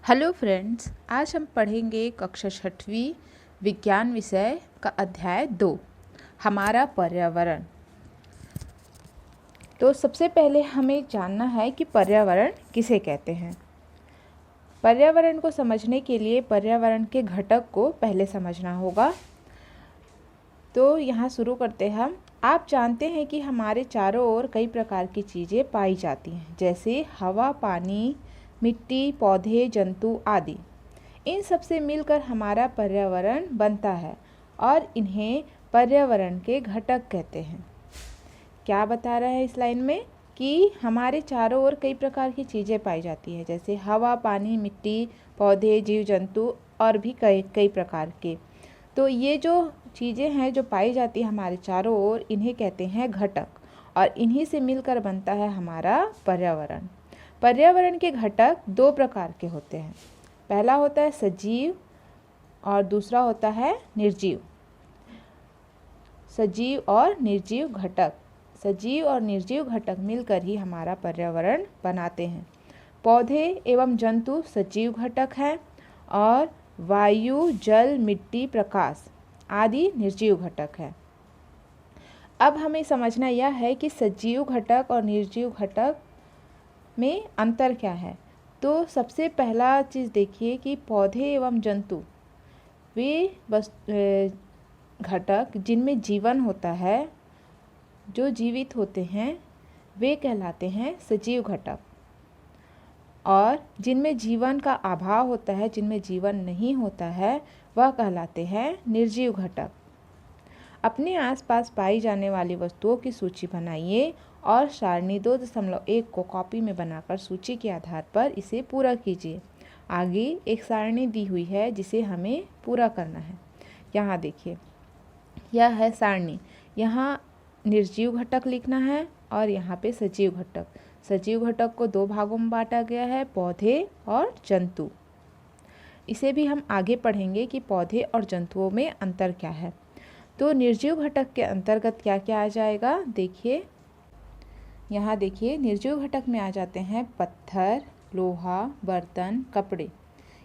Hello friends, आज हम पढ़ेंगे कक्षा 6वीं विज्ञान विषय का अध्याय 2 हमारा पर्यावरण। तो सबसे पहले हमें जानना है कि पर्यावरण किसे कहते हैं। पर्यावरण को समझने के लिए पर्यावरण के घटक को पहले समझना होगा। तो यहाँ शुरू करते हैं हम। आप जानते हैं कि हमारे चारों ओर कई प्रकार की चीज़ें पाई जाती हैं, जैसे हवा, पानी, मिट्टी, पौधे, जंतु आदि। इन सब से मिलकर हमारा पर्यावरण बनता है और इन्हें पर्यावरण के घटक कहते हैं। क्या बता रहा है इस लाइन में कि हमारे चारों ओर कई प्रकार की चीज़ें पाई जाती है, जैसे हवा, पानी, मिट्टी, पौधे, जीव जंतु और भी कई प्रकार के। तो ये जो चीज़ें हैं जो पाई जाती है हमारे चारों ओर, इन्हें कहते हैं घटक और इन्हीं से मिलकर बनता है हमारा पर्यावरण। पर्यावरण के घटक दो प्रकार के होते हैं। पहला होता है सजीव और दूसरा होता है निर्जीव। सजीव और निर्जीव घटक, सजीव और निर्जीव घटक मिलकर ही हमारा पर्यावरण बनाते हैं। पौधे एवं जंतु सजीव घटक हैं और वायु, जल, मिट्टी, प्रकाश आदि निर्जीव घटक है। अब हमें समझना यह है कि सजीव घटक और निर्जीव घटक में अंतर क्या है। तो सबसे पहला चीज़ देखिए कि पौधे एवं जंतु वे घटक जिनमें जीवन होता है, जो जीवित होते हैं, वे कहलाते हैं सजीव घटक। और जिनमें जीवन का अभाव होता है, जिनमें जीवन नहीं होता है, वह कहलाते हैं निर्जीव घटक। अपने आसपास पाई जाने वाली वस्तुओं की सूची बनाइए और सारणी 2.1 को कॉपी में बनाकर सूची के आधार पर इसे पूरा कीजिए। आगे एक सारणी दी हुई है जिसे हमें पूरा करना है। यहाँ देखिए, यह है सारणी। यहाँ निर्जीव घटक लिखना है और यहाँ पे सजीव घटक। सजीव घटक को दो भागों में बांटा गया है, पौधे और जंतु। इसे भी हम आगे पढ़ेंगे कि पौधे और जंतुओं में अंतर क्या है। तो निर्जीव घटक के अंतर्गत क्या क्या आ जाएगा, देखिए यहाँ देखिए, निर्जीव घटक में आ जाते हैं पत्थर, लोहा, बर्तन, कपड़े।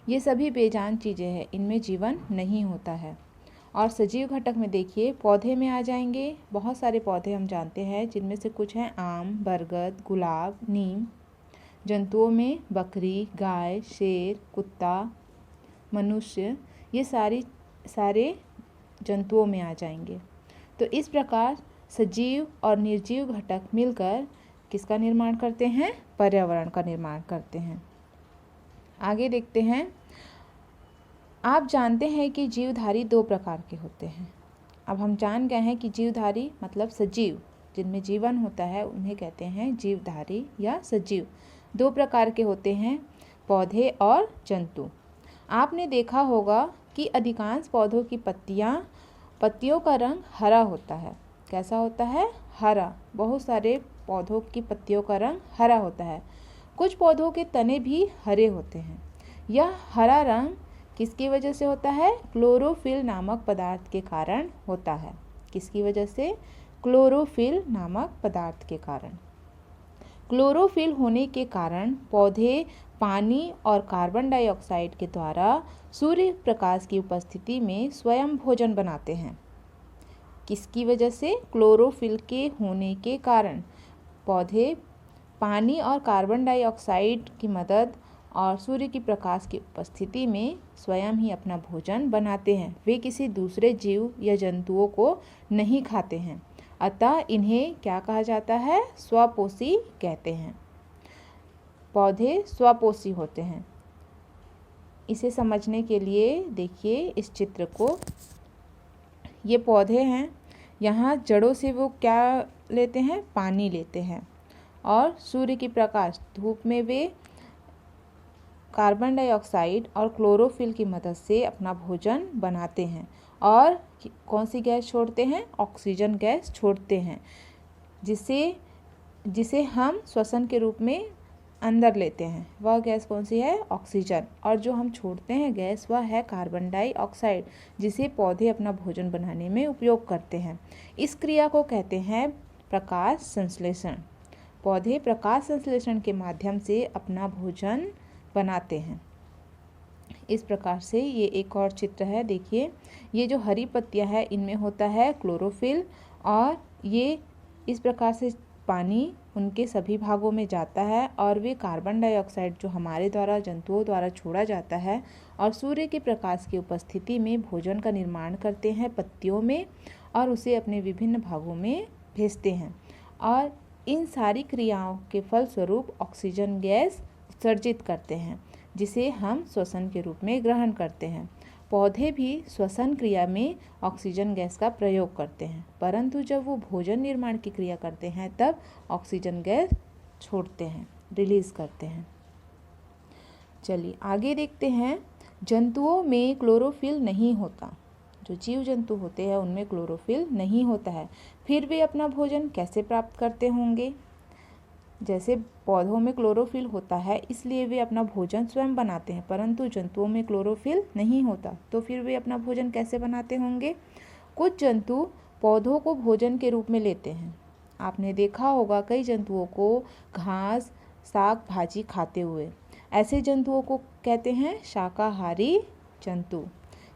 ये सभी बेजान चीज़ें हैं, इनमें जीवन नहीं होता है। और सजीव घटक में देखिए, पौधे में आ जाएंगे बहुत सारे पौधे हम जानते हैं, जिनमें से कुछ हैं आम, बरगद, गुलाब, नीम। जंतुओं में बकरी, गाय, शेर, कुत्ता, मनुष्य, ये सारे जंतुओं में आ जाएंगे। तो इस प्रकार सजीव और निर्जीव घटक मिलकर किसका निर्माण करते हैं, पर्यावरण का निर्माण करते हैं। आगे देखते हैं। आप जानते हैं कि जीवधारी दो प्रकार के होते हैं। अब हम जान गए हैं कि जीवधारी मतलब सजीव, जिनमें जीवन होता है, उन्हें कहते हैं जीवधारी या सजीव। दो प्रकार के होते हैं, पौधे और जंतु। आपने देखा होगा कि अधिकांश पौधों की पत्तियों का रंग हरा होता है। कैसा होता है, हरा। बहुत सारे पौधों की पत्तियों का रंग हरा होता है। कुछ पौधों के तने भी हरे होते हैं। यह हरा रंग किसकी वजह से होता है, क्लोरोफिल नामक पदार्थ के कारण होता है। किसकी वजह से, क्लोरोफिल नामक पदार्थ के कारण। क्लोरोफिल होने के कारण पौधे पानी और कार्बन डाइऑक्साइड के द्वारा सूर्य प्रकाश की उपस्थिति में स्वयं भोजन बनाते हैं। किसकी वजह से, क्लोरोफिल के होने के कारण पौधे पानी और कार्बन डाइऑक्साइड की मदद और सूर्य की प्रकाश की उपस्थिति में स्वयं ही अपना भोजन बनाते हैं। वे किसी दूसरे जीव या जंतुओं को नहीं खाते हैं, अतः इन्हें क्या कहा जाता है, स्वपोषी कहते हैं। पौधे स्वपोषी होते हैं। इसे समझने के लिए देखिए इस चित्र को। ये पौधे हैं, यहाँ जड़ों से वो क्या लेते हैं, पानी लेते हैं और सूर्य की प्रकाश, धूप में वे कार्बन डाइऑक्साइड और क्लोरोफिल की मदद से अपना भोजन बनाते हैं। और कौन सी गैस छोड़ते हैं, ऑक्सीजन गैस छोड़ते हैं, जिसे हम श्वसन के रूप में अंदर लेते हैं। वह गैस कौन सी है, ऑक्सीजन। और जो हम छोड़ते हैं गैस, वह है कार्बन डाइऑक्साइड, जिसे पौधे अपना भोजन बनाने में उपयोग करते हैं। इस क्रिया को कहते हैं प्रकाश संश्लेषण। पौधे प्रकाश संश्लेषण के माध्यम से अपना भोजन बनाते हैं। इस प्रकार से ये एक और चित्र है, देखिए ये जो हरी पत्तियां है इनमें होता है क्लोरोफिल, और ये इस प्रकार से पानी उनके सभी भागों में जाता है और वे कार्बन डाइऑक्साइड जो हमारे द्वारा जंतुओं द्वारा छोड़ा जाता है और सूर्य के प्रकाश की उपस्थिति में भोजन का निर्माण करते हैं पत्तियों में और उसे अपने विभिन्न भागों में भेजते हैं। और इन सारी क्रियाओं के फलस्वरूप ऑक्सीजन गैस उत्सर्जित करते हैं जिसे हम श्वसन के रूप में ग्रहण करते हैं। पौधे भी श्वसन क्रिया में ऑक्सीजन गैस का प्रयोग करते हैं, परंतु जब वो भोजन निर्माण की क्रिया करते हैं तब ऑक्सीजन गैस छोड़ते हैं, रिलीज करते हैं। चलिए आगे देखते हैं। जंतुओं में क्लोरोफिल नहीं होता, जो जीव जंतु होते हैं उनमें क्लोरोफिल नहीं होता है, फिर वे अपना भोजन कैसे प्राप्त करते होंगे? जैसे पौधों में क्लोरोफिल होता है इसलिए वे अपना भोजन स्वयं बनाते हैं, परंतु जंतुओं में क्लोरोफिल नहीं होता, तो फिर वे अपना भोजन कैसे बनाते होंगे? कुछ जंतु पौधों को भोजन के रूप में लेते हैं। आपने देखा होगा कई जंतुओं को घास, साग, भाजी खाते हुए। ऐसे जंतुओं को कहते हैं शाकाहारी जंतु।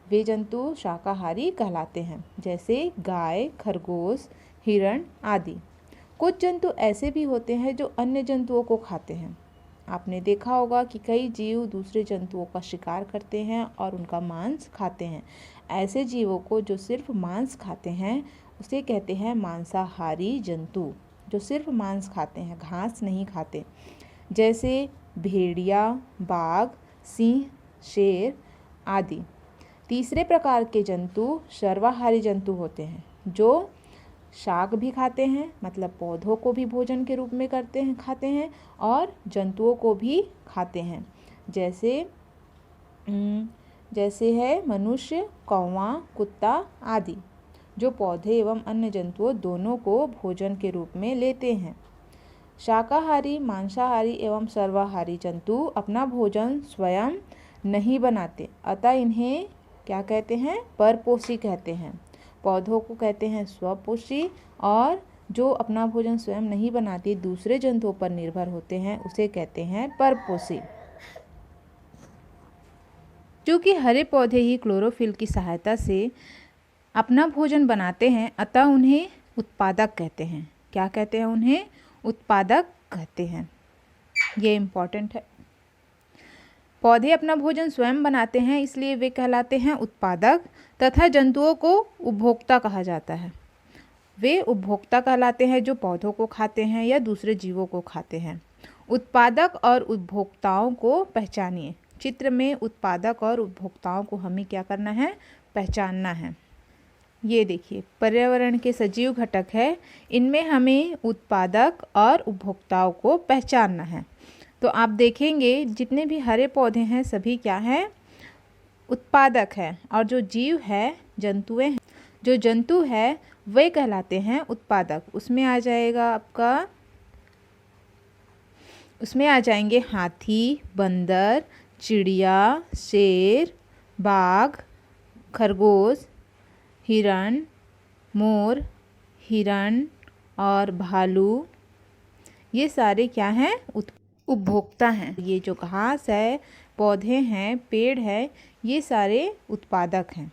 वे जंतु शाकाहारी कहलाते हैं, जैसे गाय, खरगोश, हिरण आदि। कुछ जंतु ऐसे भी होते हैं जो अन्य जंतुओं को खाते हैं। आपने देखा होगा कि कई जीव दूसरे जंतुओं का शिकार करते हैं और उनका मांस खाते हैं। ऐसे जीवों को जो सिर्फ मांस खाते हैं उसे कहते हैं मांसाहारी जंतु, जो सिर्फ मांस खाते हैं, घास नहीं खाते, जैसे भेड़िया, बाघ, सिंह, शेर आदि। तीसरे प्रकार के जंतु सर्वाहारी जंतु होते हैं, जो शाक भी खाते हैं, मतलब पौधों को भी भोजन के रूप में खाते हैं और जंतुओं को भी खाते हैं, जैसे है मनुष्य, कौवा, कुत्ता आदि, जो पौधे एवं अन्य जंतुओं दोनों को भोजन के रूप में लेते हैं। शाकाहारी, मांसाहारी एवं सर्वाहारी जंतु अपना भोजन स्वयं नहीं बनाते, अतः इन्हें क्या कहते हैं? परपोषी कहते हैं। पौधों को कहते हैं स्वपोषी, और जो अपना भोजन स्वयं नहीं बनाती, दूसरे जंतुओं पर निर्भर होते हैं, उसे कहते हैं परपोषी। क्योंकि हरे पौधे ही क्लोरोफिल की सहायता से अपना भोजन बनाते हैं, अतः उन्हें उत्पादक कहते हैं। क्या कहते हैं? उन्हें उत्पादक कहते हैं। ये इम्पॉर्टेंट है। पौधे अपना भोजन स्वयं बनाते हैं इसलिए वे कहलाते हैं उत्पादक, तथा जंतुओं को उपभोक्ता कहा जाता है। वे उपभोक्ता कहलाते हैं जो पौधों को खाते हैं या दूसरे जीवों को खाते हैं। उत्पादक और उपभोक्ताओं को पहचानिए। चित्र में उत्पादक और उपभोक्ताओं को हमें क्या करना है? पहचानना है। ये देखिए पर्यावरण के सजीव घटक है, इनमें हमें उत्पादक और उपभोक्ताओं को पहचानना है। तो आप देखेंगे जितने भी हरे पौधे हैं सभी क्या हैं? उत्पादक है, और जो जीव है, जंतुएं हैं, जो जंतु है वे कहलाते हैं उत्पादक। उसमें आ जाएंगे हाथी, बंदर, चिड़िया, शेर, बाघ, खरगोश, हिरण, मोर, हिरण और भालू। ये सारे क्या हैं? उपभोक्ता हैं। ये जो घास है, पौधे हैं, पेड़ है, ये सारे उत्पादक हैं।